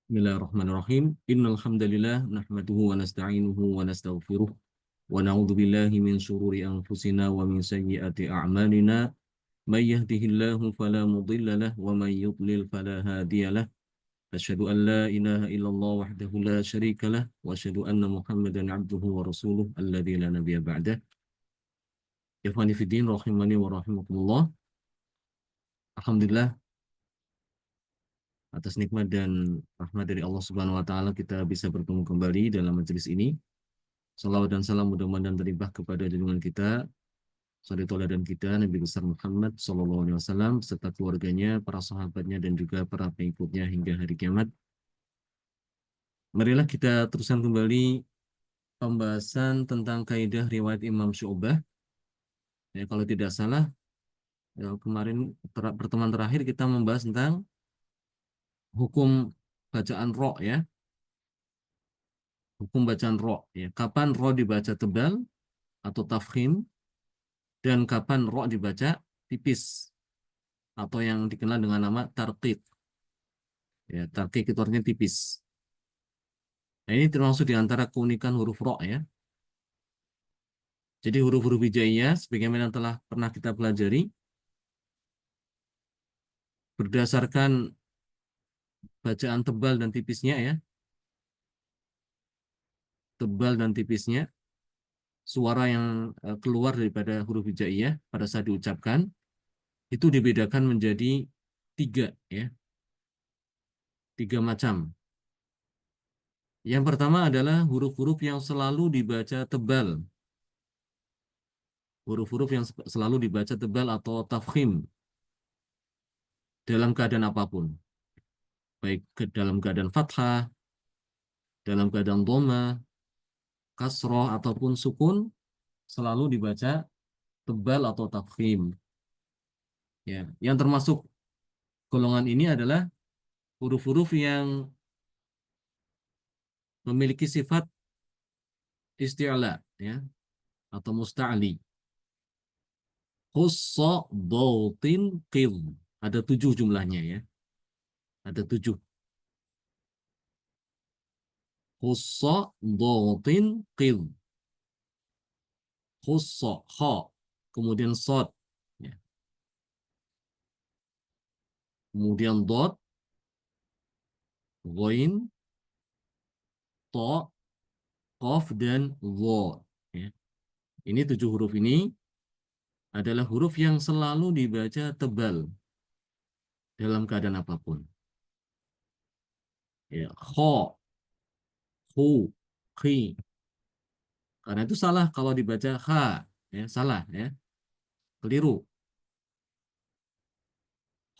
Bismillahirrahmanirrahim. Innal hamdalillah nahmaduhu wa nasta'inuhu wa nastaghfiruh wa na'udzu billahi min shururi anfusina wa min sayyiati a'malina. May yahdihillahu fala mudilla lahu wa may yudlil fala hadiya lahu. Asyhadu an la ilaha illallah wahdahu la syarika lahu wa asyhadu anna Muhammadan 'abduhu wa rasuluh alladzi la nabiyya ba'dah. Ikhwani fid din rahimani wa rahimakumullah. Alhamdulillah atas nikmat dan rahmat dari Allah Subhanahu wa taala kita bisa bertemu kembali dalam majelis ini. Salawat dan salam mudah-mudahan terlimpah kepada junjungan kita, suri tauladan kita, Nabi besar Muhammad Sallallahu Alaihi Wasallam, serta keluarganya, para sahabatnya, dan juga para pengikutnya hingga hari kiamat. Marilah kita teruskan kembali pembahasan tentang kaidah riwayat Imam Syu'bah. Ya, kalau tidak salah, ya, kemarin pertemuan terakhir kita membahas tentang hukum bacaan ro, ya, hukum bacaan ro. Ya, kapan ro dibaca tebal atau tafkhim, dan kapan ro dibaca tipis atau yang dikenal dengan nama tarqiq. Ya, tarqiq itu artinya tipis. Nah, ini termasuk di antara keunikan huruf ro, ya. Jadi huruf-huruf hijaiyah sebagaimana yang telah pernah kita pelajari berdasarkan bacaan tebal dan tipisnya, ya. Tebal dan tipisnya, suara yang keluar daripada huruf hijaiyah pada saat diucapkan itu dibedakan menjadi tiga, ya. Tiga macam. Yang pertama adalah huruf-huruf yang selalu dibaca tebal. Huruf-huruf yang selalu dibaca tebal atau tafkhim dalam keadaan apapun. Baik dalam keadaan fathah, dalam keadaan dhamma, kasroh, ataupun sukun, selalu dibaca tebal atau tafkhim. Ya, yang termasuk golongan ini adalah huruf-huruf yang memiliki sifat isti'la, ya, atau musta'li. Khussa, dautin, qil. Ada 7 jumlahnya, ya. Ada 7. Khussa, dautin, qil. Khussa, kha. Kemudian sod. Ya. Kemudian dot, ghain, to, qaf, dan dha. Ya. Ini 7 huruf ini adalah huruf yang selalu dibaca tebal dalam keadaan apapun. Ya, kho, hu, khi. Karena itu salah kalau dibaca kha, ya, salah, ya, keliru.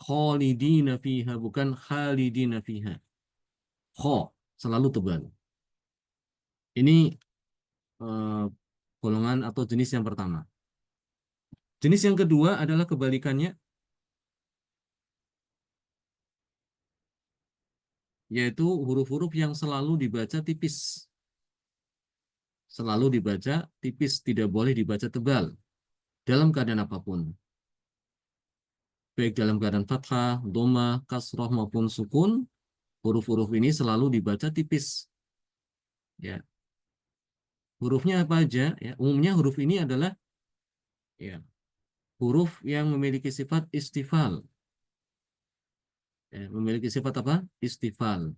Khalidina fiha, bukan khalidina fiha. Kho, selalu tebal. Ini eh, golongan atau jenis yang pertama. Jenis yang kedua adalah kebalikannya, yaitu huruf-huruf yang selalu dibaca tipis. Selalu dibaca tipis, tidak boleh dibaca tebal dalam keadaan apapun. Baik dalam keadaan fathah, dhamma, kasroh, maupun sukun, huruf-huruf ini selalu dibaca tipis. Ya, hurufnya apa aja? Ya, umumnya huruf ini adalah, ya, huruf yang memiliki sifat istifal. Ya, memiliki sifat apa? Istifal.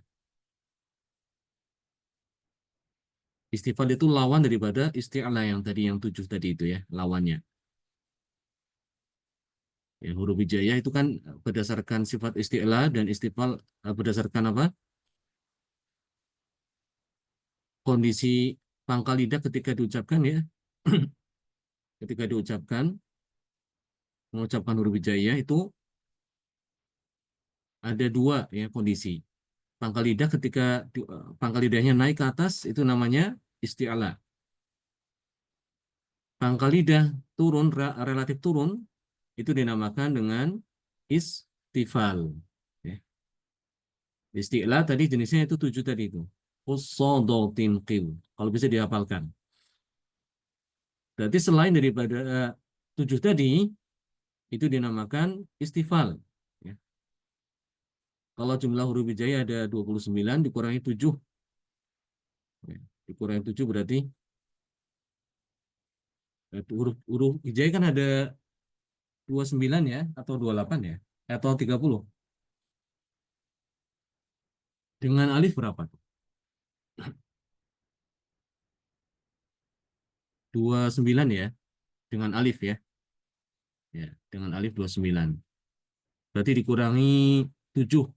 Istifal itu lawan daripada isti'la yang tadi, yang 7 tadi itu, ya, lawannya. Ya, huruf hijaiyah itu kan berdasarkan sifat isti'la, dan istifal berdasarkan apa? Kondisi pangkal lidah ketika diucapkan, ya. Ketika diucapkan, mengucapkan huruf hijaiyah itu ada dua, ya, kondisi. Pangkal lidah ketika pangkal lidahnya naik ke atas itu namanya isti'la. Pangkal lidah turun, relatif turun, itu dinamakan dengan istifal. Ya. Isti'la tadi jenisnya itu 7 tadi itu. Usodotin qil. Kalau bisa dihafalkan. Berarti selain daripada 7 tadi, itu dinamakan istifal. Ya. Kalau jumlah huruf hijaiyah ada 29 dikurangi 7. Ya, dikurangi 7 berarti huruf huruf hijaiyah kan ada 29 ya atau 28 ya atau 30. Dengan alif berapa tuh? 29 ya dengan alif ya. Ya, dengan alif 29. Berarti dikurangi 7,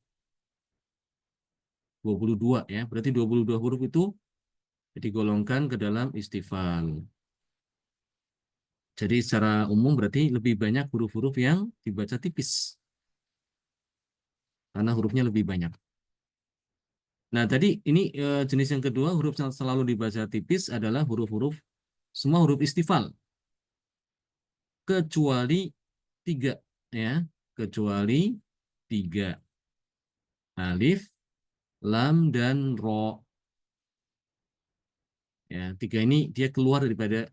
22 ya. Berarti 22 huruf itu digolongkan ke dalam istifal. Jadi secara umum berarti lebih banyak huruf-huruf yang dibaca tipis karena hurufnya lebih banyak. Nah, tadi ini jenis yang kedua huruf yang selalu dibaca tipis adalah huruf-huruf semua huruf istifal kecuali tiga ya, kecuali tiga alif, lam dan ro. Ya, tiga ini dia keluar daripada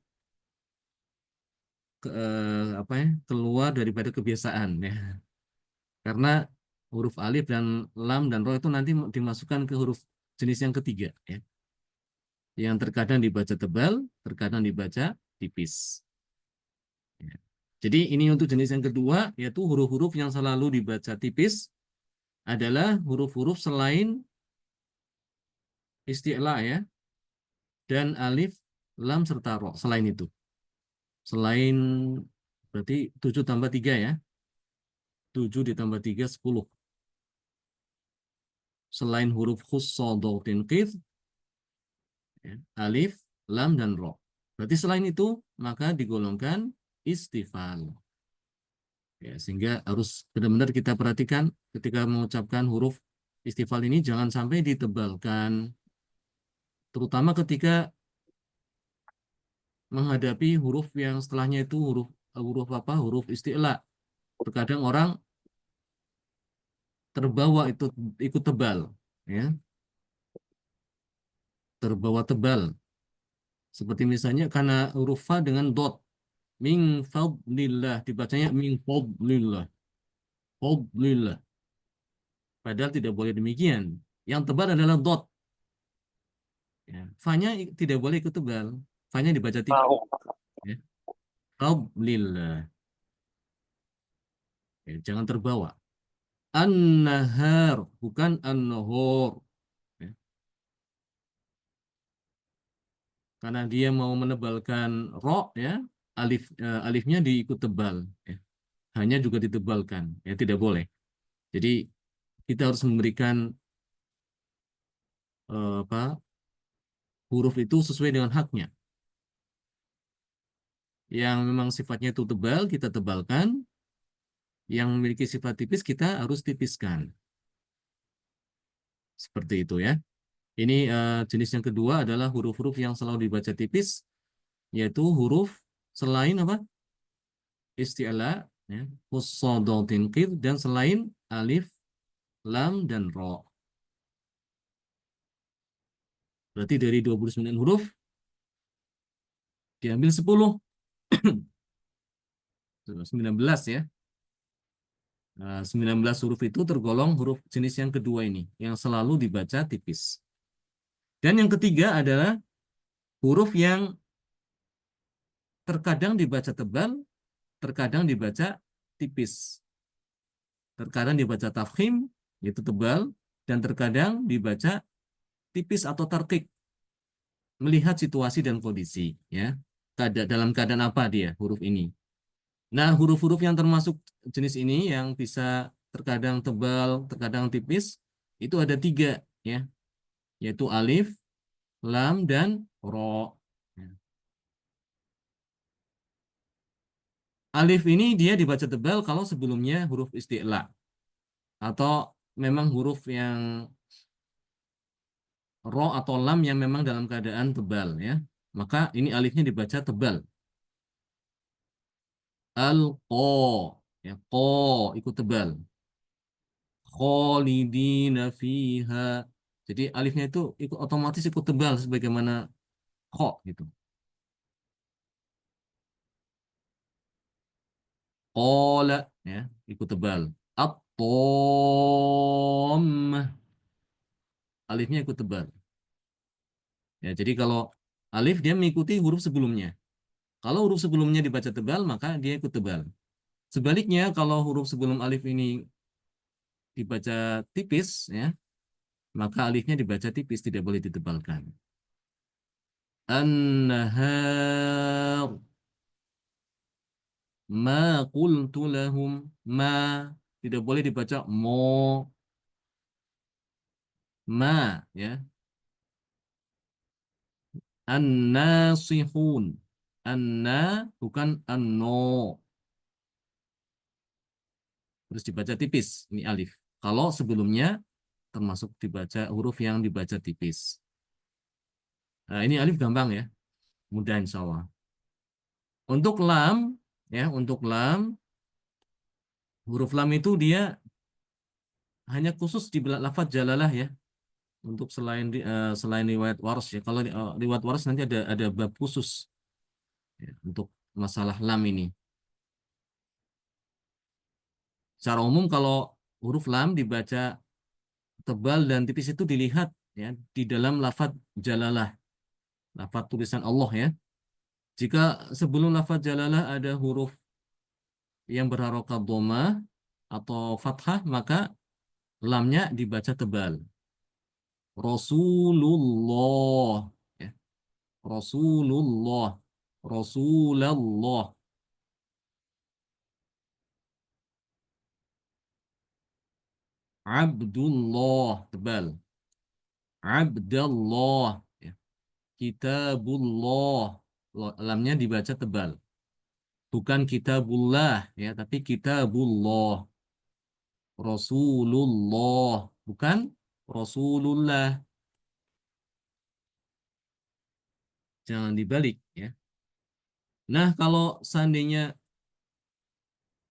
apa ya? Keluar daripada kebiasaan ya. Karena huruf alif dan lam dan ro itu nanti dimasukkan ke huruf jenis yang ketiga ya. Yang terkadang dibaca tebal, terkadang dibaca tipis. Ya. Jadi ini untuk jenis yang kedua, yaitu huruf-huruf yang selalu dibaca tipis adalah huruf-huruf selain isti'la ya, dan alif, lam, serta ro. Selain itu. Selain berarti 7 tambah 3 ya. 7 ditambah 3, 10. Selain huruf khussodautin qidh, ya, alif, lam, dan ro. Berarti selain itu, maka digolongkan istifal. Ya, sehingga harus benar-benar kita perhatikan ketika mengucapkan huruf istifal ini jangan sampai ditebalkan, terutama ketika menghadapi huruf yang setelahnya itu huruf huruf apa? Huruf isti'la. Terkadang orang terbawa itu ikut tebal, ya, terbawa tebal. Seperti misalnya karena huruf fa dengan dot, min fadlillah dibacanya min fadlillah, fadlillah. Padahal tidak boleh demikian. Yang tebal adalah dot. Ya. Fa-nya tidak boleh ikut tebal. Fa-nya dibaca tipis. Ya. Fadlillah. Ya, jangan terbawa. An-nahar, bukan an-nahur. Ya. Karena dia mau menebalkan ro, ya, alifnya diikut tebal. Ya. Hanya juga ditebalkan. Ya, tidak boleh. Jadi kita harus memberikan apa huruf itu sesuai dengan haknya. Yang memang sifatnya itu tebal, kita tebalkan. Yang memiliki sifat tipis, kita harus tipiskan. Seperti itu ya. Ini jenis yang kedua adalah huruf-huruf yang selalu dibaca tipis, yaitu huruf selain apa? Isti'la, ya, hussadotin qid, dan selain alif, lam, dan ro. Berarti dari 29 huruf, diambil 10. 19 ya. 19 huruf itu tergolong huruf jenis yang kedua ini, yang selalu dibaca tipis. Dan yang ketiga adalah huruf yang terkadang dibaca tebal, terkadang dibaca tipis. Terkadang dibaca tafkhim, yaitu tebal, dan terkadang dibaca tipis atau tarkik, melihat situasi dan kondisi. Ya, dalam keadaan apa dia huruf ini. Nah, huruf-huruf yang termasuk jenis ini yang bisa terkadang tebal, terkadang tipis, itu ada tiga, ya, yaitu alif, lam, dan ro. Ya. Alif ini dia dibaca tebal kalau sebelumnya huruf isti'la atau memang huruf yang ro atau lam yang memang dalam keadaan tebal ya. Maka ini alifnya dibaca tebal. Al-qa ya, qa ikut tebal. Khalidina fiha. Jadi alifnya itu ikut otomatis ikut tebal sebagaimana kha gitu. Qala ya, ikut tebal. At-tammah alifnya ikut tebal. Ya, jadi kalau alif dia mengikuti huruf sebelumnya. Kalau huruf sebelumnya dibaca tebal, maka dia ikut tebal. Sebaliknya, kalau huruf sebelum alif ini dibaca tipis, ya, maka alifnya dibaca tipis, tidak boleh ditebalkan. An-nahar, ma qultu lahum, ma tidak boleh dibaca mo, ma, ya. An-nasihun, anna bukan anno, terus dibaca tipis, ini alif. Kalau sebelumnya termasuk dibaca huruf yang dibaca tipis. Nah, ini alif gampang ya, mudah insya Allah. Untuk lam, ya, untuk lam, huruf lam itu dia hanya khusus di lafaz jalalah ya. Untuk selain riwayat waras ya. Kalau riwayat waras nanti ada bab khusus ya, untuk masalah lam ini. Secara umum kalau huruf lam dibaca tebal dan tipis itu dilihat ya di dalam lafaz jalalah, lafaz tulisan Allah ya. Jika sebelum lafaz jalalah ada huruf yang berharokat dhammah atau fathah, maka lamnya dibaca tebal. Rasulullah, ya. Rasulullah, Rasulallah, Abdullah, tebal. Abdallah, ya. Kitabullah, lamnya dibaca tebal. Bukan kitabullah, ya, tapi kitabullah. Rasulullah, bukan Rasulullah. Jangan dibalik, ya. Nah, kalau seandainya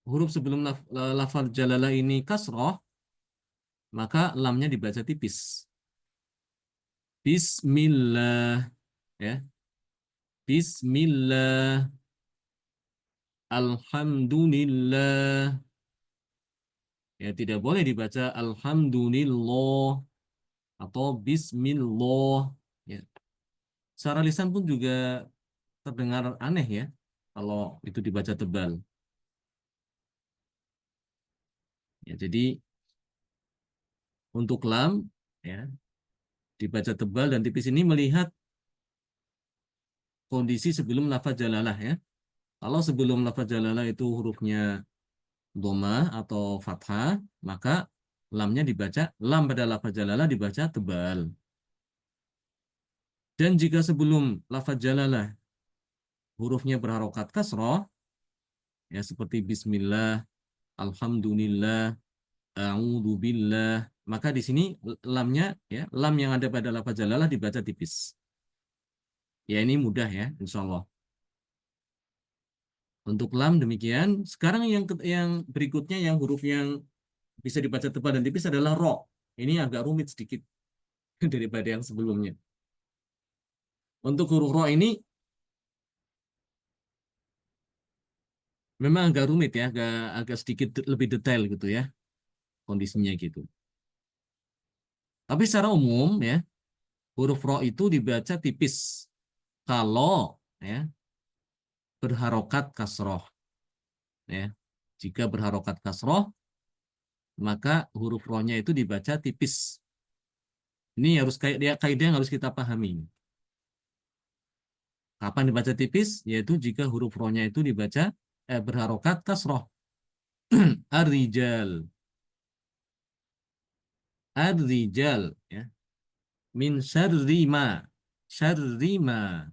huruf sebelum lafal jalalah ini kasroh, maka lamnya dibaca tipis. Bismillah, ya. Bismillah, Alhamdulillah. Ya, tidak boleh dibaca Alhamdulillah atau Bismillah. Ya. Secara lisan pun juga terdengar aneh ya, kalau itu dibaca tebal. Ya, jadi untuk lam, ya, dibaca tebal dan tipis ini melihat kondisi sebelum lafaz jalalah ya. Kalau sebelum lafaz jalalah itu hurufnya dhamma atau fathah, maka lamnya dibaca, lam pada lafaz jalalah dibaca tebal. Dan jika sebelum lafaz jalalah hurufnya berharokat kasroh, ya seperti bismillah, alhamdulillah, a'udzubillah, maka di sini lamnya, ya, lam yang ada pada lafaz jalalah dibaca tipis. Ya, ini mudah ya, insya Allah. Untuk lam demikian. Sekarang yang berikutnya yang huruf yang bisa dibaca tebal dan tipis adalah ro. Ini agak rumit sedikit daripada yang sebelumnya. Untuk huruf ro ini memang agak rumit ya, agak sedikit lebih detail gitu ya kondisinya gitu. Tapi secara umum ya, huruf ro itu dibaca tipis kalau ya berharokat kasroh ya. Jika berharokat kasroh, maka huruf ro-nya itu dibaca tipis. Ini harus kaidah yang harus kita pahami. Kapan dibaca tipis? Yaitu jika huruf ro-nya itu dibaca berharokat kasroh. Ar-rijal, ar-rijal ya. Min syarri ma, syarri ma.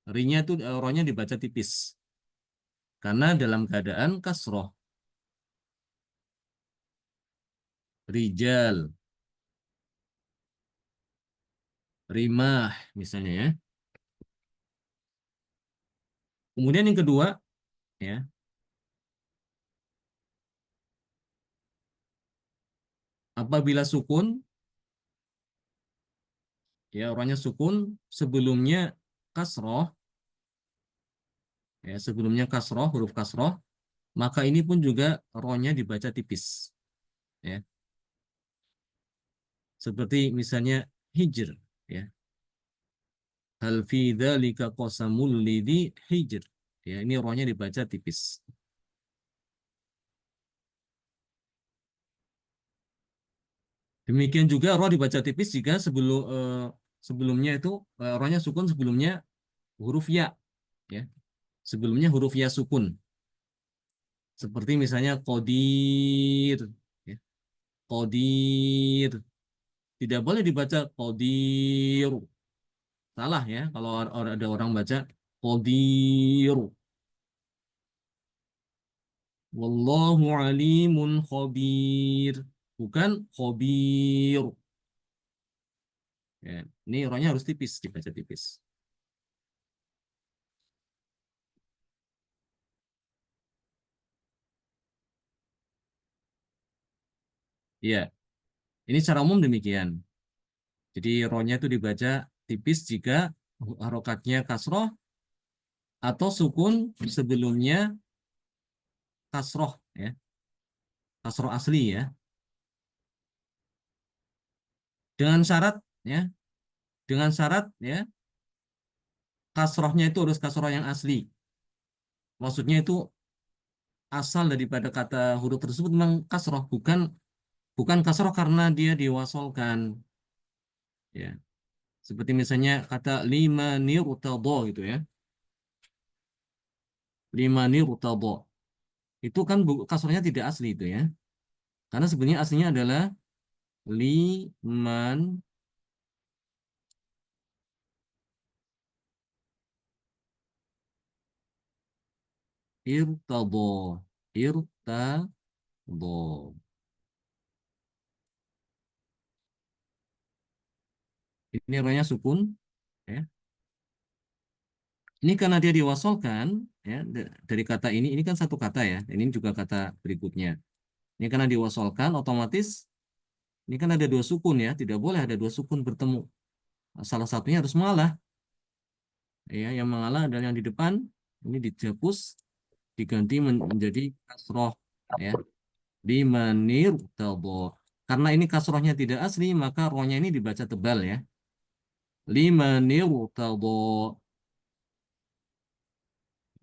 Rinya itu ro-nya dibaca tipis. Karena dalam keadaan kasroh. Rijal, rimah misalnya ya. Kemudian yang kedua ya, apabila sukun ya orangnya sukun sebelumnya kasroh ya sebelumnya kasroh huruf kasroh maka ini pun juga rohnya dibaca tipis ya Seperti misalnya hijr, ya. Hal fi dzalika qasamul lidzi hijr. Ya, ini rohnya dibaca tipis. Demikian juga roh dibaca tipis jika sebelumnya itu rohnya sukun sebelumnya huruf ya, ya. Sebelumnya huruf ya sukun. Seperti misalnya qadir, ya. Qadir. Tidak boleh dibaca qadir. Salah ya kalau ada orang baca qadir. Wallahu alimun khabir. Bukan khabir. Ya, ini rohnya harus tipis, dibaca tipis. Iya, ini secara umum demikian. Jadi rohnya itu dibaca tipis jika harokatnya kasroh atau sukun sebelumnya kasroh, ya, kasroh asli ya. Dengan syarat ya, dengan syarat ya, kasrohnya itu harus kasroh yang asli. Maksudnya itu asal daripada kata huruf tersebut memang kasroh, bukan bukan kasroh karena dia diwasolkan, ya. Seperti misalnya kata lima nirtadha gitu ya. Lima nirtadha. Itu kan kasrohnya tidak asli itu ya. Karena sebenarnya aslinya adalah liman irtadha. Irtadha. Ini rohnya sukun ya. Ini karena dia diwasolkan ya dari kata ini kan satu kata ya. Ini juga kata berikutnya. Ini karena diwasolkan otomatis ini kan ada dua sukun ya, tidak boleh ada dua sukun bertemu. Salah satunya harus mengalah. Ya, yang mengalah adalah yang di depan ini dihapus diganti menjadi kasroh ya. Limanir tabo. Karena ini kasrohnya tidak asli, maka rohnya ini dibaca tebal ya. Limanir tabo.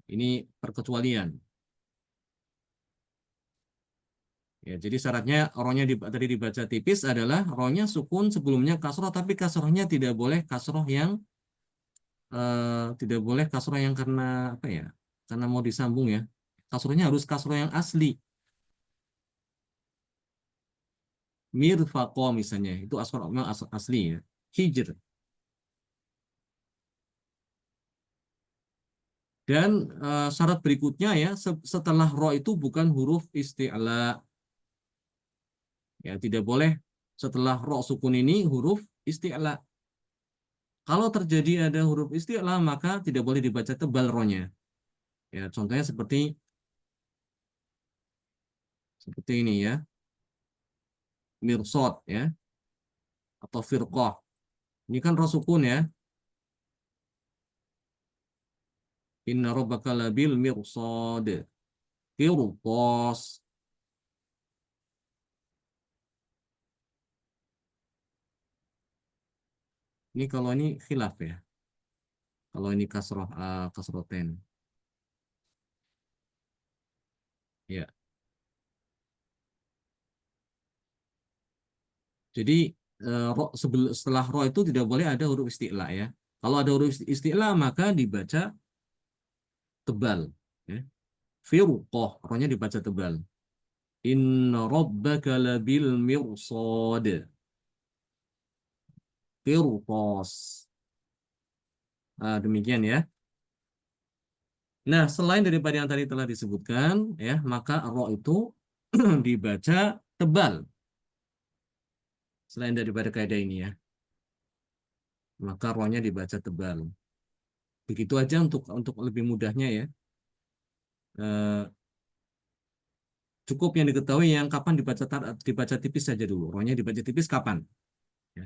Ini perkecualian. Ya, jadi syaratnya rohnya tadi dibaca tipis adalah rohnya sukun sebelumnya kasroh, tapi kasrohnya tidak boleh kasroh yang tidak boleh kasroh yang karena apa ya? Karena mau disambung ya. Kasrohnya harus kasroh yang asli. Mirfaqo misalnya itu kasroh memang asli ya. Hijr. Dan syarat berikutnya ya setelah ro itu bukan huruf isti'la. Ya tidak boleh setelah ro sukun ini huruf isti'la. Kalau terjadi ada huruf isti'la maka tidak boleh dibaca tebal ronya. Ya contohnya seperti ini ya, mirsad ya atau firqah. Ini kan ro sukun ya. Inna rabbaka labil mirsad. Qirtas. Ini kalau ini khilaf ya. Kalau ini kasroh kasroten. Ya. Jadi setelah ro itu tidak boleh ada huruf isti'la ya. Kalau ada huruf isti'la maka dibaca tebal. Ya. Firqah, rohnya dibaca tebal. Inna rabbaka labil mirsad. Qirtas. Demikian ya. Nah, selain daripada yang tadi telah disebutkan, ya, maka ro itu dibaca tebal. Selain daripada kaidah ini ya, maka rohnya dibaca tebal. Begitu aja untuk lebih mudahnya ya. Eh, Cukup yang diketahui yang kapan dibaca tipis saja dulu. Rohnya dibaca tipis kapan? Ya.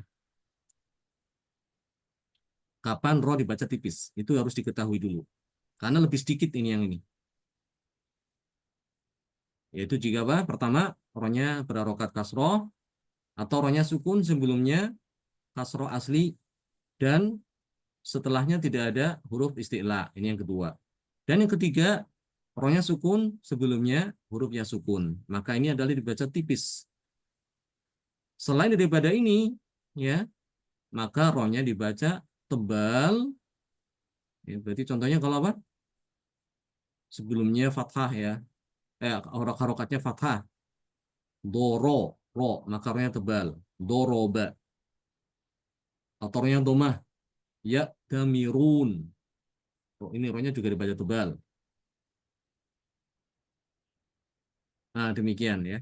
Kapan roh dibaca tipis? Itu harus diketahui dulu. Karena lebih sedikit ini yang ini. Yaitu jika apa? Pertama, rohnya berharokat kasroh. Atau rohnya sukun sebelumnya kasroh asli dan setelahnya tidak ada huruf isti'la. Ini yang kedua. Dan yang ketiga, rohnya sukun sebelumnya huruf ya sukun. Maka ini adalah dibaca tipis. Selain daripada ini, ya, maka rohnya dibaca tebal. Ya, berarti contohnya kalau apa? Sebelumnya fathah ya. Harokatnya fathah. Doro, ro, maka rohnya tebal. Doroba. Atau rohnya domah. Ya, damirun. Ini rohnya juga dibaca tebal. Nah, demikian ya.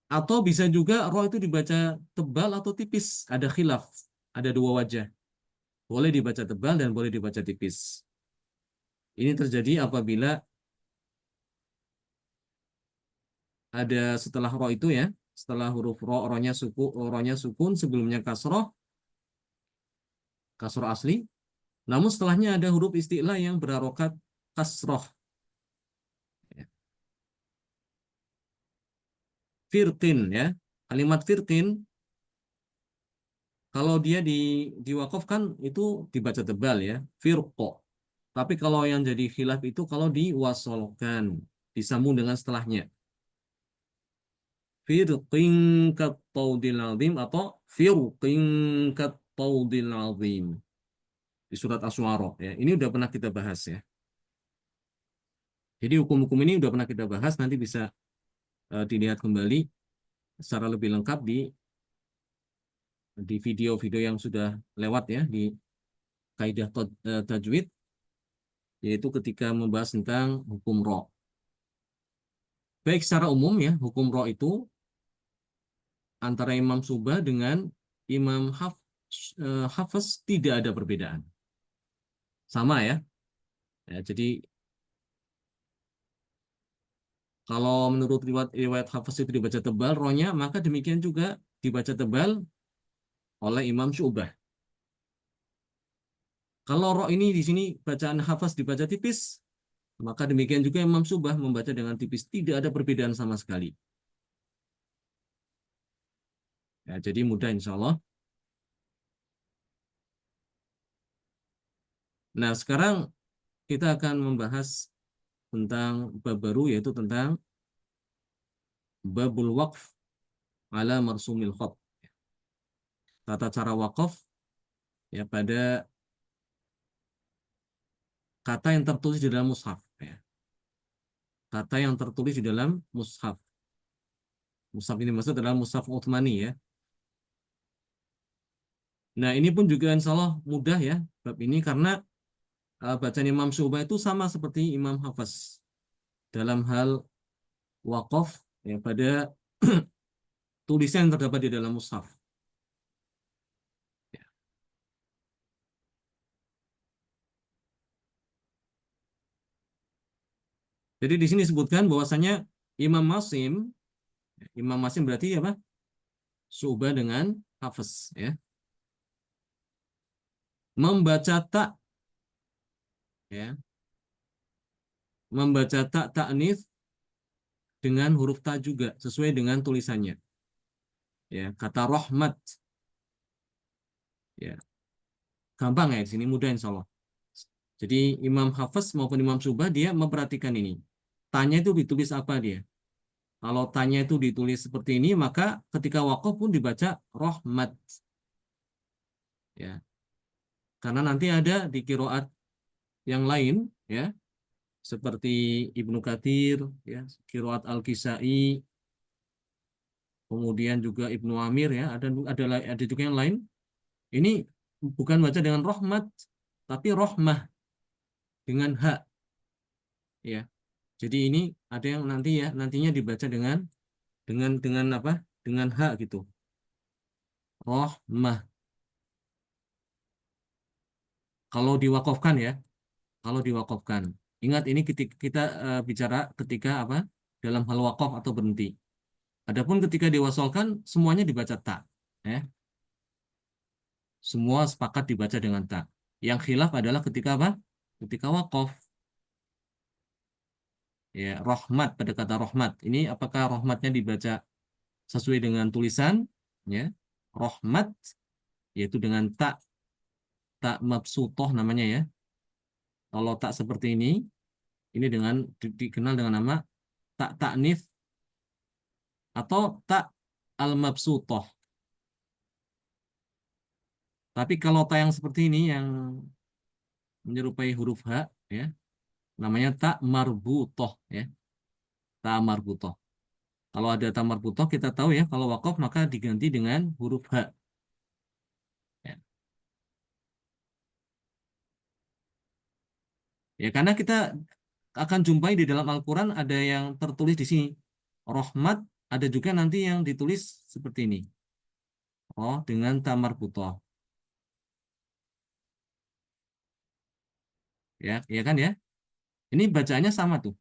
Atau bisa juga roh itu dibaca tebal atau tipis. Ada khilaf. Ada dua wajah. Boleh dibaca tebal dan boleh dibaca tipis. Ini terjadi apabila ada setelah roh itu ya, setelah huruf roh, rohnya sukun, sebelumnya kasroh asli. Namun setelahnya ada huruf isti'la yang berharokat kasroh. Firqin ya. Kalimat firqin, kalau dia diwakafkan itu dibaca tebal ya. Firqo. Tapi kalau yang jadi khilaf itu kalau diwasolkan, disambung dengan setelahnya. Firqin kattaudil azim atau firqin kattaudil azim. Di surat Asy-Syu'ara ya. Ini udah pernah kita bahas ya. Jadi hukum-hukum ini udah pernah kita bahas, nanti bisa dilihat kembali secara lebih lengkap di video-video yang sudah lewat ya di kaidah tajwid, yaitu ketika membahas tentang hukum ro. Baik secara umum ya, hukum ro itu antara Imam Subah dengan Imam Hafs tidak ada perbedaan. Sama ya. Ya, jadi kalau menurut riwayat Hafs itu dibaca tebal rohnya, maka demikian juga dibaca tebal oleh Imam Syu'bah. Kalau roh ini di sini bacaan Hafs dibaca tipis, maka demikian juga Imam Syu'bah membaca dengan tipis. Tidak ada perbedaan sama sekali. Ya, jadi mudah insya Allah. Nah, sekarang kita akan membahas tentang bab baru, yaitu tentang babul waqf ala marsumil khat. Tata cara wakaf ya pada kata yang tertulis di dalam mushaf. Ya. Kata yang tertulis di dalam mushaf. Mushaf ini maksud adalah mushaf Utsmani ya. Nah, ini pun juga insya Allah mudah ya bab ini karena bacaan Imam Syu'bah itu sama seperti Imam Hafs dalam hal wakaf ya pada tulisan yang terdapat di dalam mushaf. Ya. Jadi di sini disebutkan bahwasanya Imam Masim, Imam Masim berarti apa? Syu'bah dengan Hafs ya. Membaca tak ya, membaca tak ta'nits dengan huruf ta juga sesuai dengan tulisannya. Ya, kata rahmat ya. Gampang ya di sini mudah insya Allah. Jadi Imam Hafiz maupun Imam Subah dia memperhatikan ini. Tanya itu ditulis apa dia? Kalau tanya itu ditulis seperti ini, maka ketika wakaf pun dibaca rahmat. Ya, karena nanti ada di kiroat yang lain, ya, seperti Ibnu Katsir, ya, kiroat Al-Kisai, kemudian juga Ibnu Amir, ya, ada juga yang lain. Ini bukan baca dengan rahmat, tapi rohmah dengan hak, ya. Jadi ini ada yang nanti ya nantinya dibaca dengan apa? Dengan hak gitu. Rohmah. Kalau diwakafkan ya, kalau diwakafkan. Ingat ini ketika kita bicara ketika apa? Dalam hal wakaf atau berhenti. Adapun ketika diwasolkan semuanya dibaca tak, ya. Semua sepakat dibaca dengan tak. Yang khilaf adalah ketika apa? Ketika wakaf. Ya, rahmat pada kata rahmat. Ini apakah rahmatnya dibaca sesuai dengan tulisan? Ya, rahmat yaitu dengan tak mabsutoh namanya ya. Kalau tak seperti ini dengan dikenal dengan nama tak taknif atau tak al-mabsutoh. Tapi kalau tak yang seperti ini yang menyerupai huruf H ya, namanya tak marbutoh ya, tak marbutoh. Kalau ada tak marbutoh kita tahu ya kalau wakaf maka diganti dengan huruf H ya. Ya karena kita akan jumpai di dalam Al-Qur'an ada yang tertulis di sini rahmat, ada juga nanti yang ditulis seperti ini. Oh, dengan tak marbutoh. Ya, ya kan ya? Ini bacaannya sama tuh.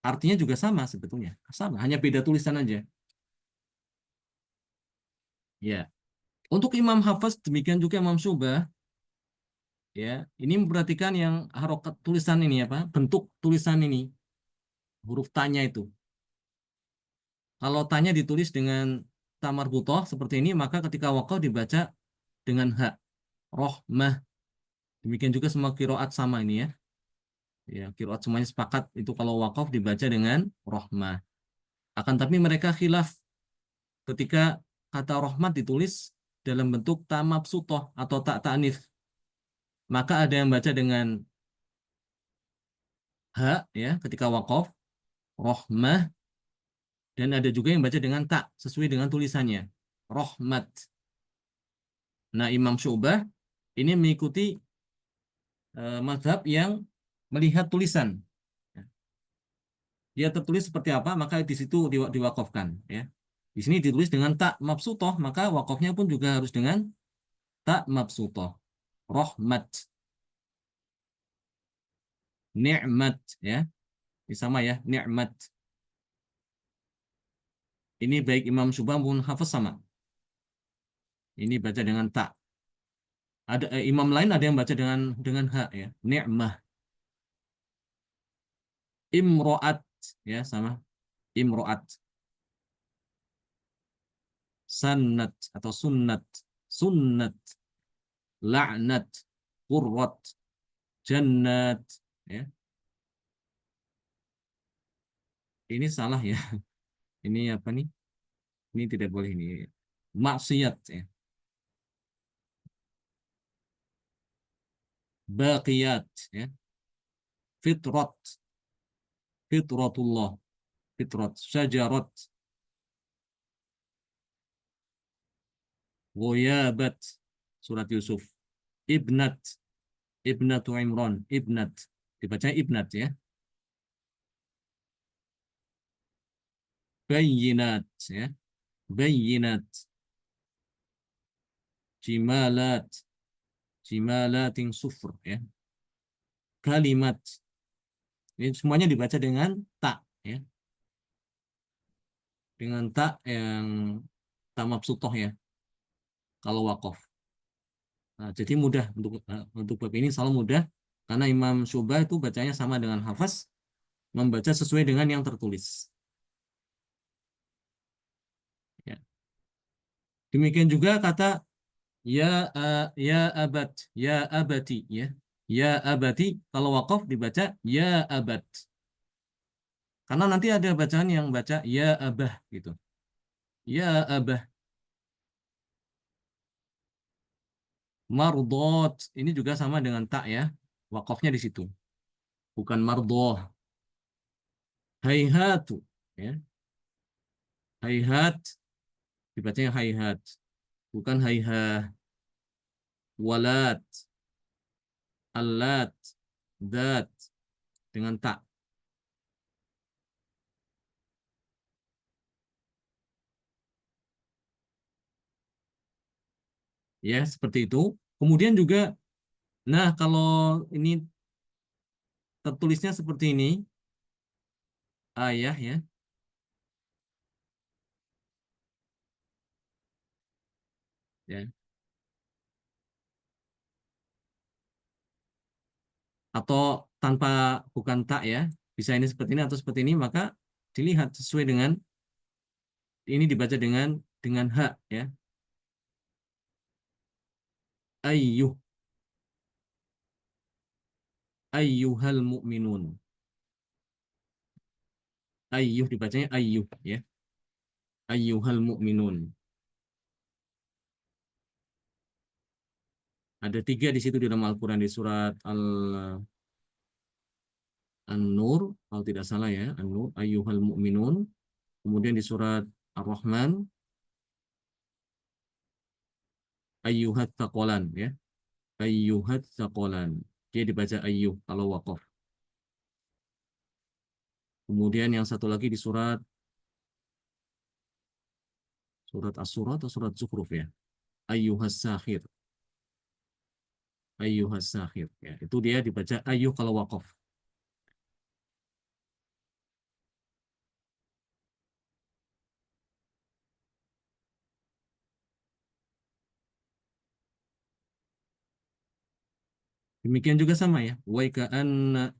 Artinya juga sama sebetulnya. Sama, hanya beda tulisan aja. Ya. Untuk Imam Hafiz demikian juga Imam Syu'bah ya. Ini memperhatikan yang harokat tulisan ini apa? Bentuk tulisan ini, huruf tanya itu. Kalau tanya ditulis dengan tamar butoh seperti ini, maka ketika wakaf dibaca dengan hak. Rohmah. Demikian juga semua kiroat sama ini ya. Ya, kiroat semuanya sepakat itu kalau wakaf dibaca dengan rohmah. Akan tapi mereka khilaf ketika kata rahmat ditulis dalam bentuk tamab sutoh atau tak ta'nif. Maka ada yang baca dengan ha ya ketika wakaf, rohmah, dan ada juga yang baca dengan tak sesuai dengan tulisannya, rohmat. Nah, Imam Syu'bah ini mengikuti mazhab yang melihat tulisan. Dia tertulis seperti apa, maka di situ diwakafkan ya. Di sini ditulis dengan tak mabsutoh, maka wakafnya pun juga harus dengan tak mabsutoh. Rohmat, ni'mat ya. Ini sama ya, ni'mat. Ini baik Imam Syu'bah maupun Hafiz sama. Ini baca dengan tak. Ada imam lain ada yang baca dengan ha ya. Ni'mah. Imro'at ya sama. Imro'at. Sannat atau sunnat. Sunnat. La'nat. Qurrat. Jannat ya. Ini salah ya. Ini apa nih? Ini tidak boleh ini. Maksiat ya. Baqiyat ya. Fitrat. Fitratullah. Fitrat. Syajarat. Ghayabat. Surat Yusuf. Ibnat. Ibnatu Imran. Ibnat. Dibacanya Ibnat ya. Bayyinat ya. Bayyinat. Jimalat. Jimalatin sufur ya. Kalimat. Ini semuanya dibaca dengan tak ya. Dengan tak yang tamat sutoh ya. Kalau wakaf. Nah, jadi mudah untuk bab ini selalu mudah karena Imam Syu'bah itu bacanya sama dengan Hafaz, membaca sesuai dengan yang tertulis. Ya. Demikian juga kata ya abad, ya abati ya. Ya abati kalau wakaf dibaca ya abad. Karena nanti ada bacaan yang baca ya abah gitu. Ya abah. Mardot ini juga sama dengan tak ya. Wakafnya di situ. Bukan mardoh. Hayhatu ya. Hayhat dibacanya hayhat. Bukan hayha. Walat, alat, dat dengan tak. Ya, seperti itu. Kemudian juga, nah kalau ini tertulisnya seperti ini, ayah ya, ya, atau tanpa bukan tak ya, bisa ini seperti ini atau seperti ini, maka dilihat sesuai dengan ini dibaca dengan hak ya. Ayyuh ayyuhal mu'minun. Ayyuh dibacanya ayyuh ya. Ayyuhal mu'minun. Ada tiga di situ di dalam Al-Quran di surat An-Nur, kalau tidak salah ya, An-Nur, ayyuhal mu'minun. Kemudian di surat Ar-Rahman, ayyuhat taqolan ya. Ayyuhat taqolan. Dia dibaca ayyuh kalau waqaf. Kemudian yang satu lagi di surat As-Surah atau surat Zukhruf ya. Ayyuhas sakhir. Ayyuhas sakhir. Ya, itu dia dibaca ayyuh kalau waqaf. Demikian juga sama ya. Waika'anna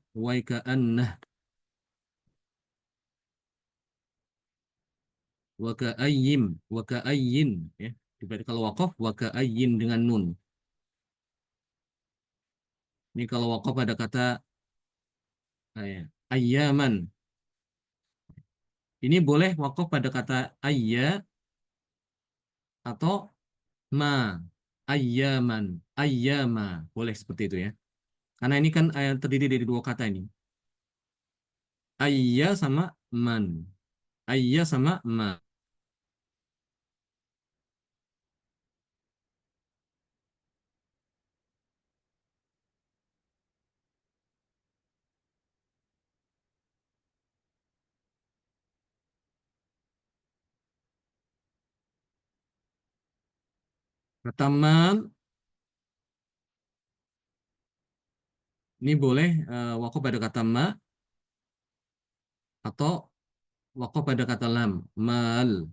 waka'ayyim waka'ayyin ya. Dibaca kalau waqaf waka'ayyin dengan nun. Ini kalau waqaf ada kata ayyaman. Ini boleh waqaf pada kata ayya atau ma. Ayyaman, ayyama. Boleh seperti itu ya. Karena ini kan terdiri dari dua kata ini. Ayya sama man. Ayya sama ma. Kata man ini boleh waqaf pada kata ma atau waqaf pada kata lam. Mal.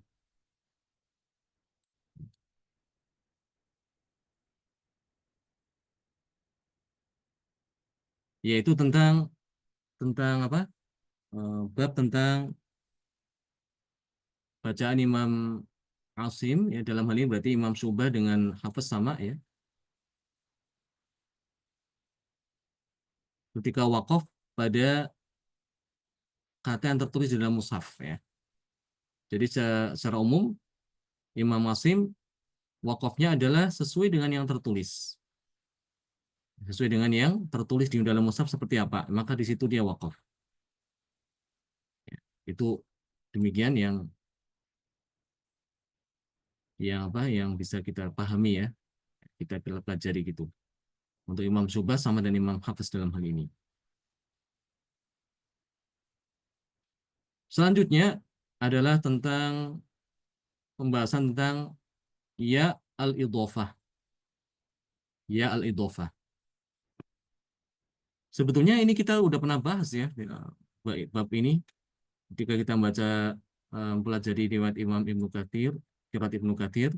Yaitu tentang apa? Bab tentang bacaan Imam Asim ya dalam hal ini berarti Imam Syu'bah dengan Hafiz sama ya. Ketika wakaf pada kata yang tertulis di dalam mushaf ya. Jadi secara umum Imam Asim wakafnya adalah sesuai dengan yang tertulis. Sesuai dengan yang tertulis di dalam mushaf seperti apa, maka di situ dia wakaf. Itu demikian yang apa yang bisa kita pahami ya, kita pelajari gitu. Untuk Imam Syu'bah sama dan Imam Hafiz dalam hal ini. Selanjutnya adalah tentang pembahasan tentang ya al-idhofah. Ya al-idhofah. Sebetulnya ini kita udah pernah bahas ya bab ini ketika kita membaca pelajari riwayat Imam Ibnu Katsir, qiraat Ibnu Katsir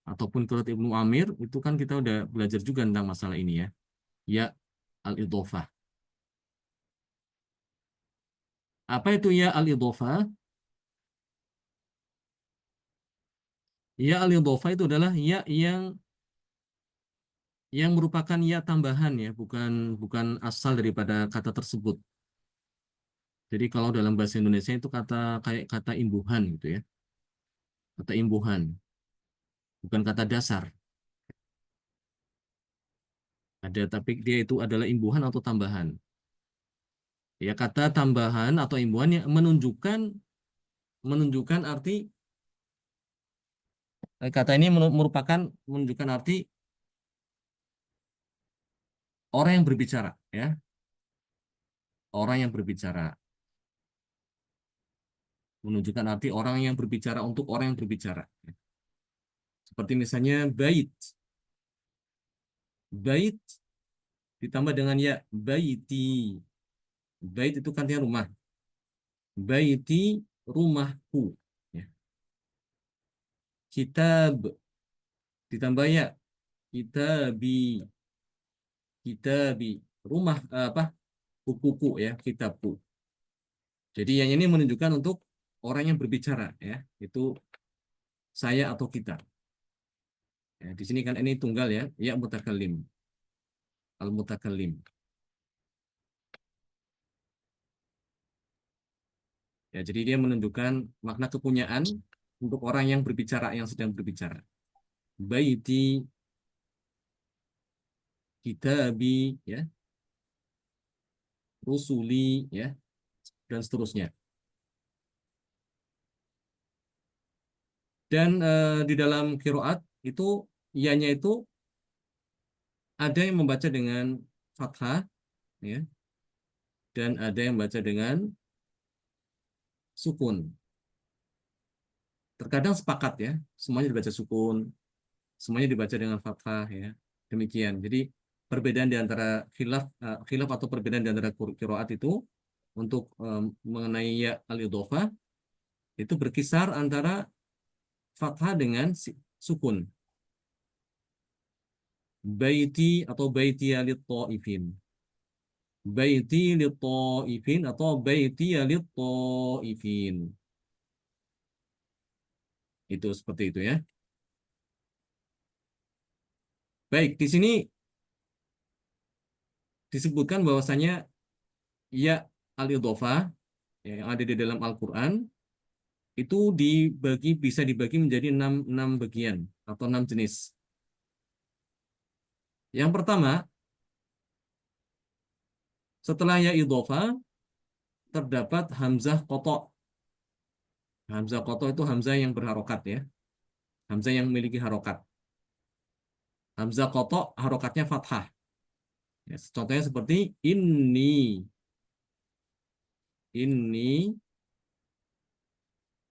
ataupun qiraat Ibnu Amir itu kan kita udah belajar juga tentang masalah ini ya. Ya al-idhofah. Apa itu ya al-idhofah? Ya al-idhofah itu adalah ya yang merupakan ya tambahan ya, bukan bukan asal daripada kata tersebut. Jadi kalau dalam bahasa Indonesia itu kayak kata imbuhan gitu ya. Kata imbuhan, bukan kata dasar. Ada tapi dia itu adalah imbuhan atau tambahan. Ya kata tambahan atau imbuhan yang menunjukkan arti kata ini merupakan menunjukkan arti orang yang berbicara ya, orang yang berbicara menunjukkan arti orang yang berbicara untuk orang yang berbicara. Seperti misalnya bait. Bait ditambah dengan ya baiti. Bait itu kan artinya rumah. Baiti rumahku. Ya. Kitab ditambah ya kitabi kitabi rumah apa buku-buku ya, kitabku. Jadi yang ini menunjukkan untuk orang yang berbicara ya, itu saya atau kita. Ya, di sini kan ini tunggal ya, ya mutakallim, al mutakallim. Ya, jadi dia menunjukkan makna kepunyaan untuk orang yang berbicara, yang sedang berbicara. Baiti, kitabi, ya, rusuli, ya, dan seterusnya. Dan di dalam kiroat itu ianya itu ada yang membaca dengan fathah, ya, dan ada yang membaca dengan sukun. Terkadang sepakat ya, semuanya dibaca sukun, semuanya dibaca dengan fathah ya. Demikian. Jadi perbedaan di antara khilaf atau perbedaan di antara qiraat itu untuk mengenai ya al-idhofah itu berkisar antara fathah dengan sukun. Baiti atau baiti lit ta'ifin. Baiti lit ta'ifin atau baiti lit ta'ifin. Itu seperti itu ya. Baik, di sini disebutkan bahwasanya ya al-idhofah yang ada di dalam Al-Qur'an itu bisa dibagi menjadi enam bagian atau 6 jenis. Yang pertama, setelah ya idhofah terdapat hamzah kotok. Hamzah kotok itu hamzah yang berharokat ya, hamzah yang memiliki harokat. Hamzah kotok harokatnya fathah. Ya, contohnya seperti ini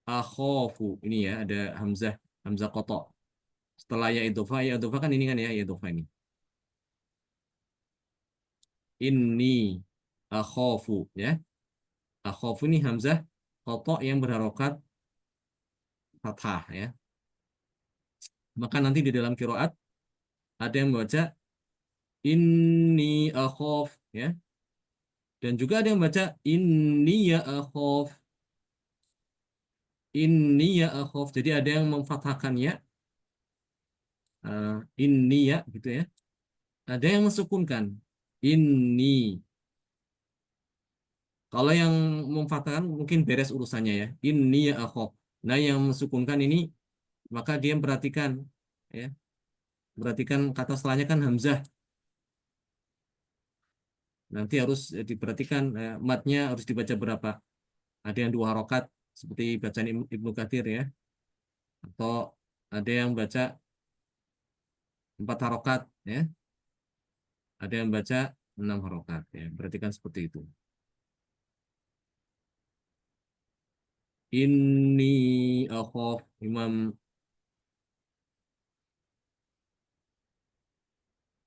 akhofu. Ini ya ada hamzah kotok. Setelah ya idhofah kan ini kan ya idhofah ini. Ini akhofu ya. Akhofu ini hamzah kotok yang berharokat fathah ya. Maka nanti di dalam kiroat ada yang membaca ini akhof ya. Dan juga ada yang baca ini ya akhof. Ini ya akhof. Jadi ada yang memfathahkan ya. Ini ya gitu ya. Ada yang mensukunkan. Ini. Kalau yang memfathahkan mungkin beres urusannya ya. Ini ya akhof. Nah yang mensukunkan ini maka dia perhatikan ya. Perhatikan kata setelahnya kan hamzah. Nanti harus diperhatikan matnya harus dibaca berapa. Ada yang 2 harokat seperti bacaan Ibnu Katsir ya. Atau ada yang baca 4 harokat ya. Ada yang baca 6 harokat ya. Berarti kan seperti itu. Ini akhof Imam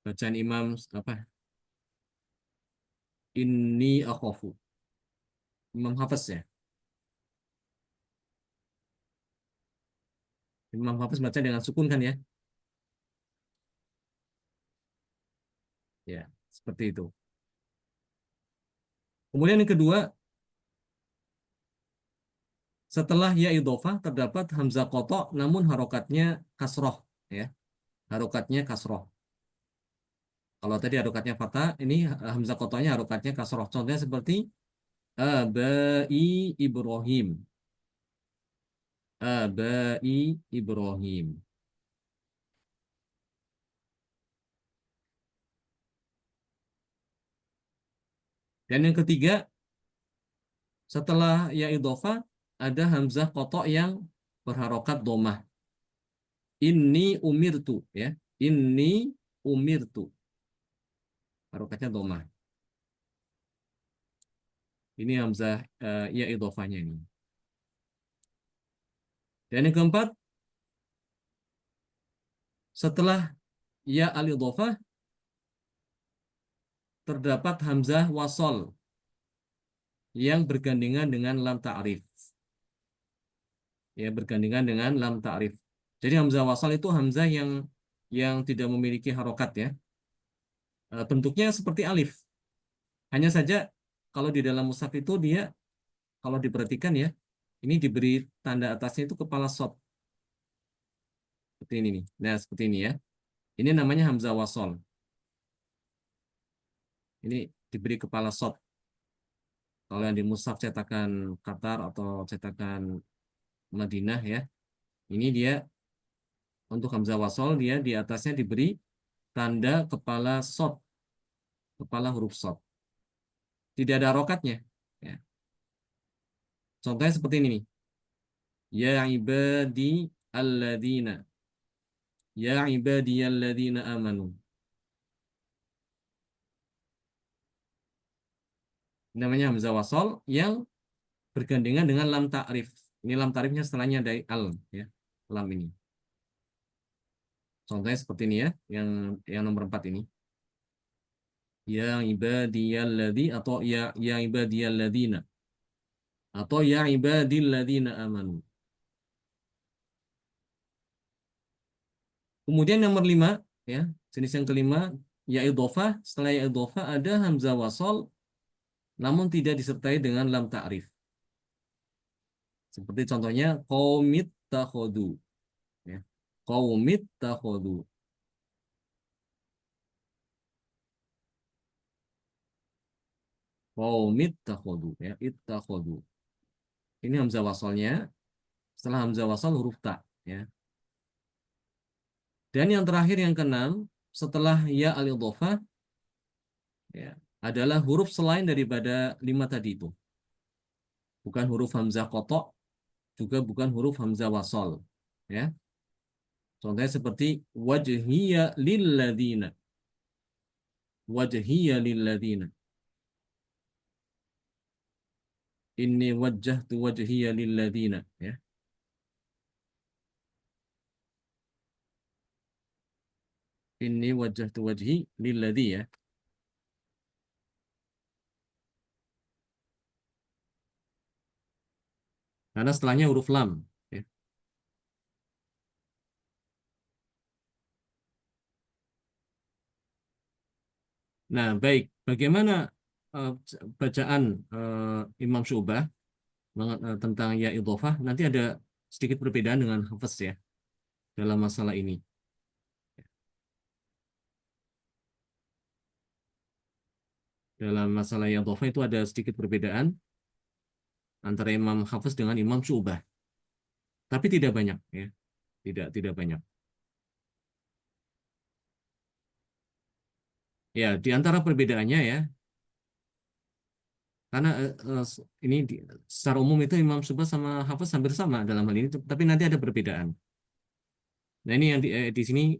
bacaan Imam apa? Ini akhofu. Imam Hafiz ya. Imam Hafiz baca dengan sukun kan ya? Ya, seperti itu. Kemudian yang kedua, setelah ya idhofah terdapat hamzah kotok namun harokatnya kasroh ya. Harokatnya kasroh. Kalau tadi harokatnya fathah, ini hamzah kotoknya harokatnya kasroh. Contohnya seperti Abai Ibrahim. Abai Ibrahim. Dan yang ketiga, setelah ya idhofah ada hamzah kotok yang berharokat domah. Ini umirtu ya. Ini umirtu. Harokatnya domah. Ini hamzah ya idhofahnya ini. Dan yang keempat, setelah ya al idhofah terdapat hamzah wasol yang bergandengan dengan lam ta'rif. Ya, bergandengan dengan lam ta'rif. Jadi hamzah wasal itu hamzah yang tidak memiliki harokat ya. Bentuknya seperti alif. Hanya saja kalau di dalam mushaf itu dia kalau diperhatikan ya, ini diberi tanda atasnya itu kepala shad seperti ini nih. Nah, seperti ini ya. Ini namanya hamzah wasol. Ini diberi kepala shad. Kalau yang di mushaf cetakan Qatar atau cetakan Madinah ya, ini dia untuk hamzah wasol dia di atasnya diberi tanda kepala shad, kepala huruf shad. Tidak ada rokatnya. Ya. Contohnya seperti ini nih. Ya ibadi alladzina. Ya ibadiyalladzina amanu. Namanya hamzah wasol yang bergandengan dengan lam ta'rif. Ini lam ta'rifnya setelahnya dari al ya. Lam ini. Contohnya seperti ini ya, yang nomor 4 ini. Ya ibadiyalladzi atau ya ibadiyalladzina atau ya ibadilladzina amanu. Kemudian nomor 5 ya, jenis yang kelima ya idhofah. Setelah ya idhofah ada hamzah wasol namun tidak disertai dengan lam ta'rif. Seperti contohnya qaumit takhodu ya. Qaumit takhodu. Qaumit takhodu ya, ittakhodu. Ini hamzah wasolnya. Setelah hamzah wasol huruf ta ya. Dan yang terakhir yang keenam setelah ya al-idhofah ya, adalah huruf selain daripada 5 tadi itu. Bukan huruf hamzah kotok, juga bukan huruf hamzah wasol. Ya. Contohnya seperti wajhiya lilladzina. Wajhiya lilladzina. Inni wajjahtu wajhiya lilladzina. Ya. Inni wajjahtu wajhi lilladzi ya. Karena setelahnya huruf lam. Ya. Nah, baik. Bagaimana eh, bacaan Imam Syu'bah tentang ya idhofah? Nanti ada sedikit perbedaan dengan Hafiz ya dalam masalah ini. Dalam masalah ya idhofah itu ada sedikit perbedaan antara Imam Hafiz dengan Imam Syu'bah. Tapi tidak banyak ya. Tidak banyak. Ya, di antara perbedaannya ya, karena ini secara umum itu Imam Syu'bah sama Hafiz hampir sama dalam hal ini, tapi nanti ada perbedaan. Nah, ini yang di sini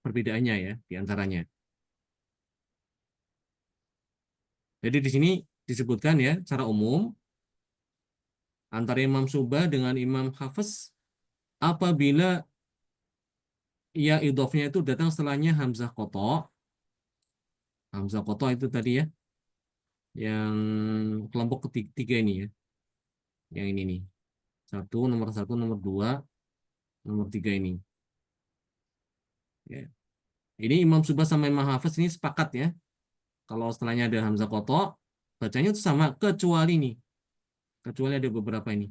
perbedaannya ya, di antaranya. Jadi di sini disebutkan ya, secara umum antara Imam Syu'bah dengan Imam Hafiz apabila ya idhofnya itu datang setelahnya hamzah qata'. Hamzah qata' itu tadi ya, yang kelompok ketiga ini ya, yang ini nih. Satu, nomor dua, nomor tiga ini. Ya. Ini Imam Syu'bah sama Imam Hafiz ini sepakat ya. Kalau setelahnya ada hamzah qata', bacanya itu sama kecuali nih. Kecuali ada beberapa ini.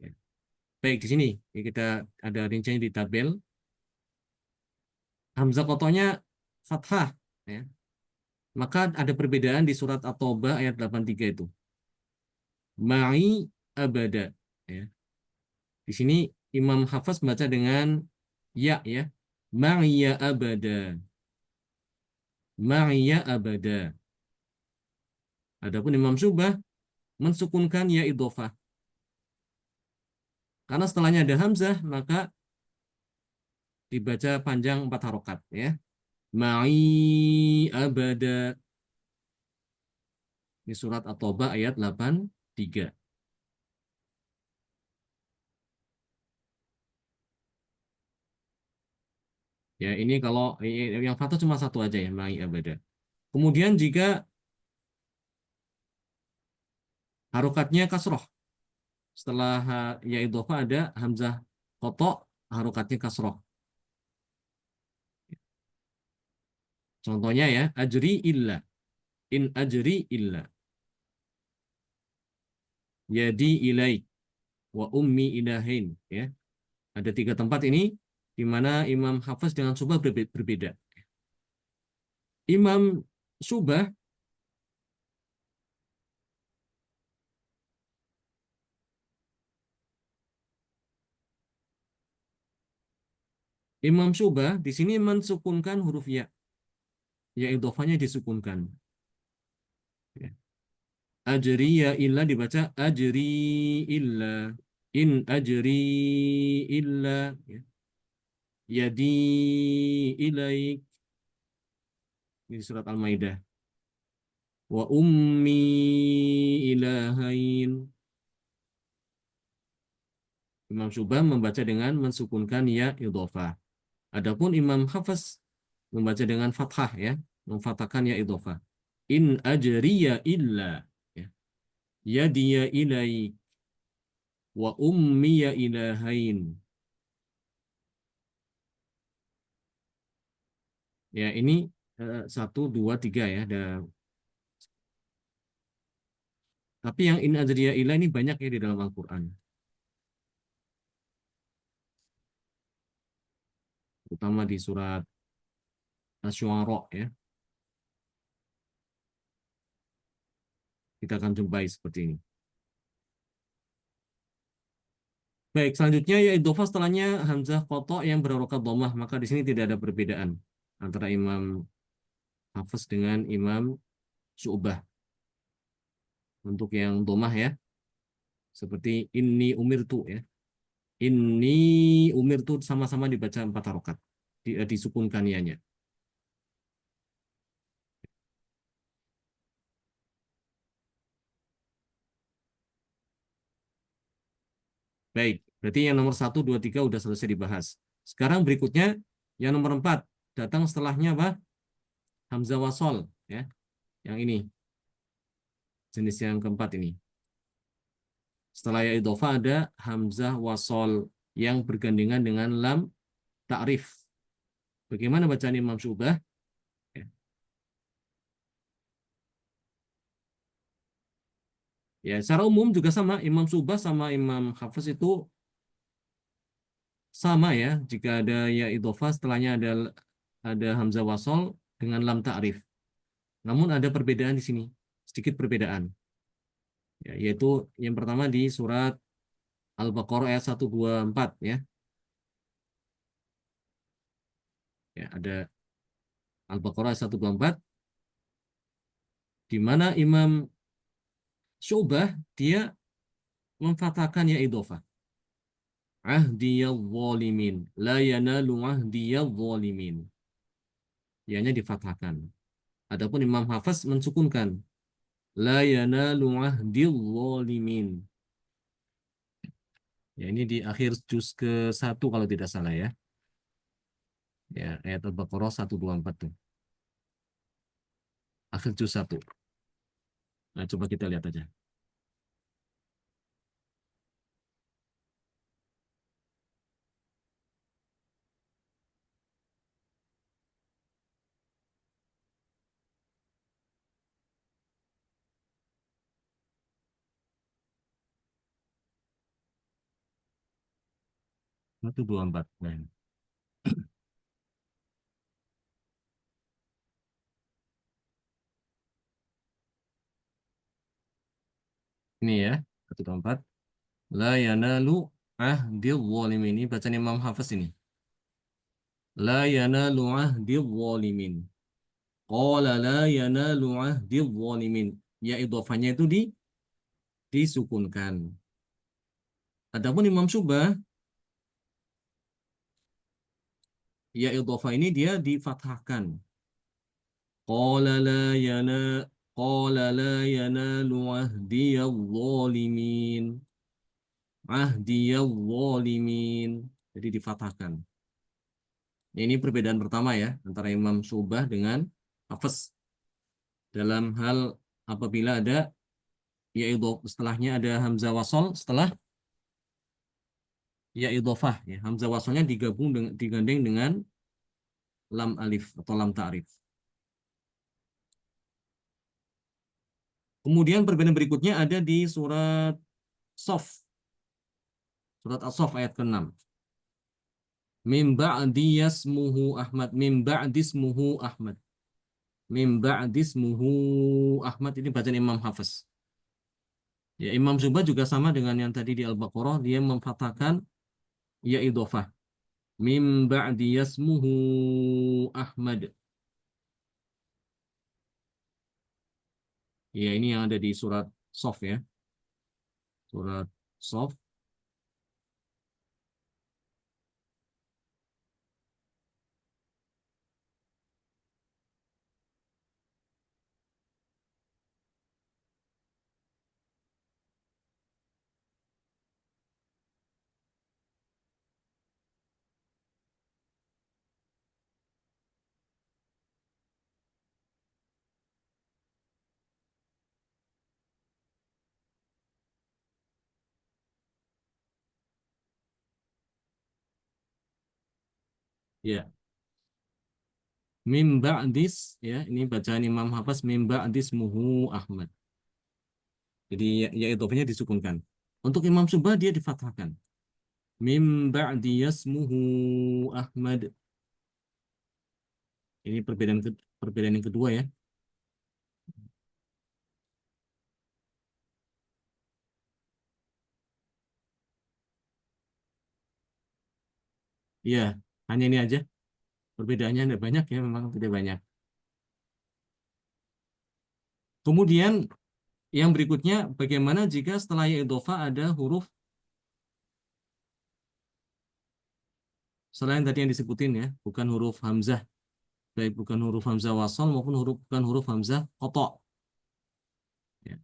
Ya. Baik, di sini ya, kita ada rinciannya di tabel. Hamzah qata'-nya fathah ya. Maka ada perbedaan di surat At-Taubah ayat 83 itu. Ma'i abada ya. Di sini Imam Hafiz baca dengan ya ya. Ma'iya abada. Ma'iya abada. Adapun Imam Syu'bah mensukunkan ya idhofah. Karena setelahnya ada hamzah, maka dibaca panjang 4 harokat ya. Ma'i abada. Di surat At-Taubah ayat 83. Ya, ini kalau yang fathah cuma satu aja ya, ma'i abada. Kemudian jika harokatnya kasroh, setelah ya idhofah ada hamzah kotok, harokatnya kasroh. Contohnya ya, ajri illa. In ajri illa. Yadi ilaik. Wa ummi ilahin. Ya. Ada tiga tempat ini di mana Imam Hafs dengan Syu'bah berbeda. Imam Syu'bah, Imam Syu'bah di sini mensukunkan huruf ya. Ya idhofahnya disukunkan. Ya. Ajri ya illa dibaca ajri illa. In ajri illa. Ya. Yadi ilaik. Ini surat Al-Maidah. Wa ummi ilahain. Imam Syu'bah membaca dengan mensukunkan ya idhofah. Adapun Imam Hafs membaca dengan fathah ya, memfathahkan ya idhofah. In ajriya illa ya. Yadiya ilai wa ummiya ilahain. Ya ini satu, dua, tiga ya. Tapi yang in ajriya illa ini banyak ya di dalam Al-Quran. Terutama di surat Asy-Syu'ara ya. Kita akan jumpai seperti ini. Baik, selanjutnya ya idhofah setelahnya hamzah qata yang berharokat dhammah, maka di sini tidak ada perbedaan antara Imam Hafs dengan Imam Syu'bah. Untuk yang dhammah ya, seperti inni umirtu ya. Inni umirtu sama-sama dibaca empat harokat, disukunkan ianya. Baik, berarti yang nomor satu, dua, tiga udah selesai dibahas. Sekarang berikutnya yang nomor empat, datang setelahnya apa? Hamzah wasol ya. Yang ini jenis yang keempat ini. Setelah ya idhofah ada hamzah wasol yang bergandengan dengan lam ta'rif. Bagaimana bacaan Imam Syu'bah? Ya, ya, secara umum juga sama. Imam Syu'bah sama Imam Hafs itu sama ya. Jika ada ya idhofah setelahnya ada hamzah wasol dengan lam ta'rif. Namun ada perbedaan di sini, sedikit perbedaan. Ya, yaitu yang pertama di surat Al-Baqarah ayat 124 ya. Ya, ada Al-Baqarah ayat 124 di mana Imam Syu'bah dia memfathahkan ya idhofah. Ahdiyal zalimin. La yanalu ahdiyal zalimin. Ianya difathahkan. Adapun Imam Hafs mensukunkan. La yanalu ahdiyal zalimin. Ya, ini di akhir juz ke-1 kalau tidak salah ya. Ya, ayat Al-Baqarah 124 tuh. Akhir juz 1. Nah, coba kita lihat aja. Satu dua empat. Nah, ini ya. 124. La yanalu ahdil zalimin. Ini bacaan Imam Hafiz ini. La yanalu ahdil zalimin. Qala la yanalu ahdil zalimin. Ya idhofahnya itu disukunkan. Adapun Imam Syu'bah, ya idhofah ini dia difathahkan. Qala la yana Qala la yanalu ahdiyal zalimin. Ahdiyal zalimin. Jadi difathahkan. Ini perbedaan pertama ya antara Imam Syu'bah dengan Hafs dalam hal apabila ada ya setelahnya ada hamzah wasol setelah ya idhofah ya. Hamzah wasolnya digandeng dengan lam alif atau lam ta'rif. Kemudian perbedaan berikutnya ada di surat Sof, surat As-Sof ayat ke-6. Mim ba'di yasmuhu Ahmad, mim ba'di ismuhu Ahmad. Mim ba'di ismuhu Ahmad ini bacaan Imam Hafiz. Ya, Imam Subah juga sama dengan yang tadi di Al-Baqarah, dia memfathahkan ya idhofah. Mim ba'di yasmuhu Ahmad. Ya, ini yang ada di surat Sof ya. Surat Sof. Ya, mim ba'dis ya, ini bacaan Imam Hafiz mim ba'dis muhu Ahmad. Jadi ya idhofahnya disukunkan. Untuk Imam Subah dia difathahkan. Mim ba'di yasmuhu Ahmad. Ini perbedaan yang kedua ya. Iya, hanya ini aja. Perbedaannya tidak banyak ya, memang tidak banyak. Kemudian yang berikutnya, bagaimana jika setelah ya idhofah ada huruf selain tadi yang disebutin ya, bukan huruf hamzah, baik bukan huruf hamzah wasal maupun bukan huruf hamzah qata. Ya.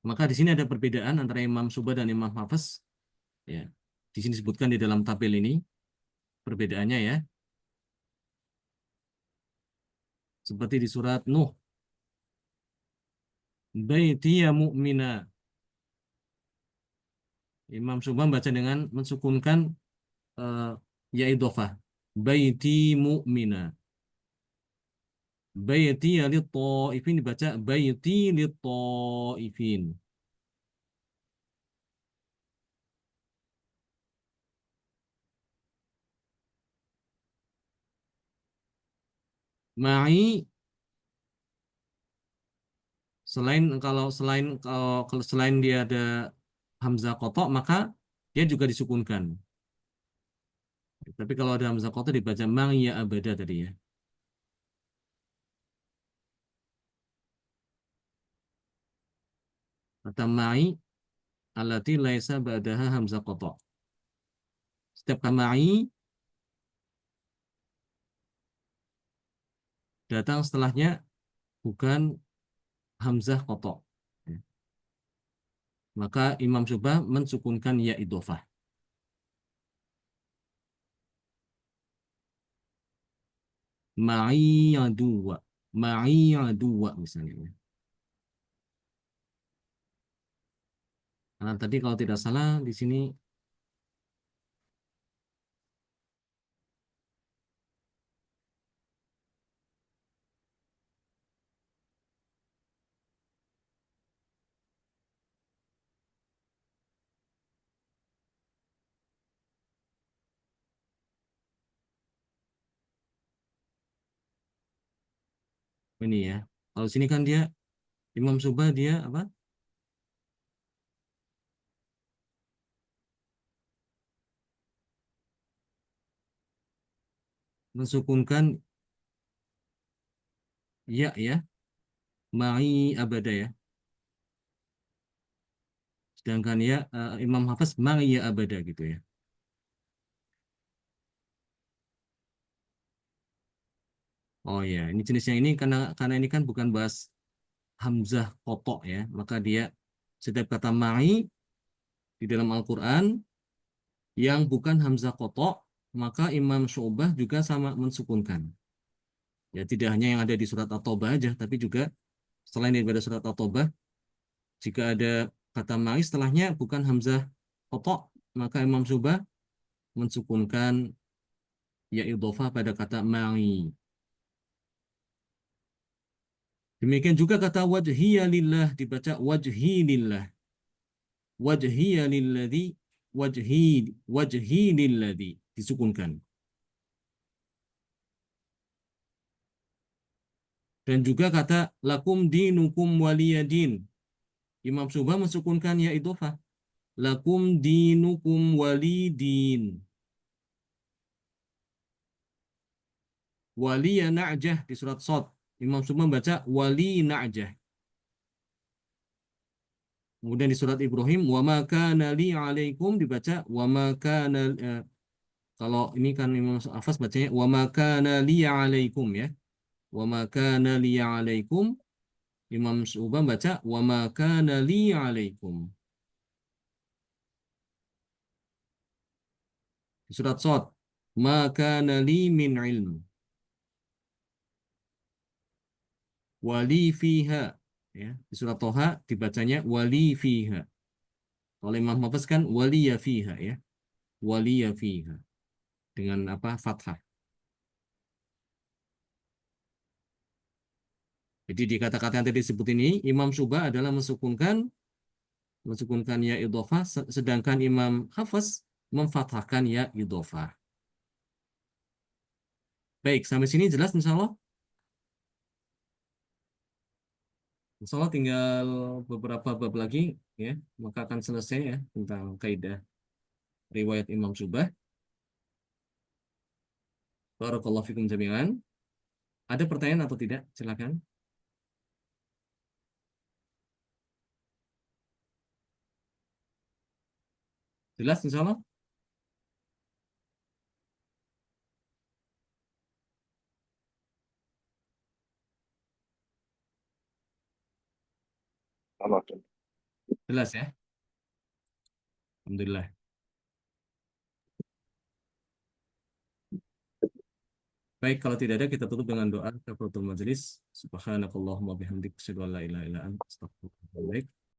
Maka di sini ada perbedaan antara Imam Subah dan Imam Hafiz. Ya. Di sini disebutkan di dalam tabel ini perbedaannya ya, seperti di surat Nuh, baiti ya mu'mina. Imam Subah baca dengan mensukunkan eh, ya idhofah. Baiti mu'mina. Baiti ya li ta'ifin dibaca baiti li ta'ifin. Ma'i kalau selain dia ada hamzah qata maka dia juga disukunkan. Tapi kalau ada hamzah qata dibaca ma'i ya abada tadi ya. Kata ma'i alati laisa ba'daha hamzah qata. Setiap kata ma'i datang setelahnya bukan hamzah qata. Ya. Maka Imam Syu'bah mensukunkan ya idhofah. Ma'i aduwa. Ma'i aduwa misalnya. Nah, tadi kalau tidak salah di sini ini ya. Kalau sini kan dia Imam Syu'bah dia apa? Mensukunkan ya ma'i abada ya. Sedangkan ya Imam Hafiz ma'i ya abada gitu ya. Oh ya, ini jenisnya ini karena ini kan bukan bahas hamzah kotok ya, maka dia setiap kata ma'i di dalam Al-Qur'an yang bukan hamzah kotok, maka Imam Syu'bah juga sama mensukunkan. Ya tidak hanya yang ada di surat At-Taubah aja, tapi juga selain daripada surat At-Taubah, jika ada kata ma'i setelahnya bukan hamzah kotok, maka Imam Syu'bah mensukunkan ya idhofah pada kata ma'i. Demikian juga kata wajhiya lillah dibaca wajhi lillah. Wajhiya lilladzi wajhi lilladzi disukunkan. Dan juga kata lakum dinukum waliyadin. Imam Subah mensukunkan ya idhofah. Lakum dinukum walidin. Waliya na'jah di surat Shad. Imam Subah baca wali na'jah. Kemudian di surat Ibrahim wa ma kana li 'alaikum dibaca wa ma kana kalau ini kan Imam Hafs bacanya wa ma kana li 'alaikum ya. Wa ma kana li 'alaikum. Imam Subah baca wa ma kana li 'alaikum. Di surat Shad ma kana li min ilm. Wali fiha ya. Di surat Toha dibacanya wali fiha. Oleh Imam Hafiz kan waliya fiha ya. Waliya fiha dengan apa? Fathah. Jadi di kata-kata yang tadi disebut ini Imam Subah adalah mensukunkan ya idhofah sedangkan Imam Hafiz memfathahkan ya idhofah. Baik, sampai sini jelas insya Allah. Insya Allah tinggal beberapa bab lagi ya, maka akan selesai ya tentang kaidah riwayat Imam Subah. Barakallahu fikum jami'an. Ada pertanyaan atau tidak? Silakan. Jelas insya Allah? Sama. Jelas ya? Alhamdulillah. Baik, kalau tidak ada kita tutup dengan doa kafaratul majelis. Subhanakallahumma bihamdik asyhadu an la ilaha illa anta astaghfiruka wa atubu ilaik.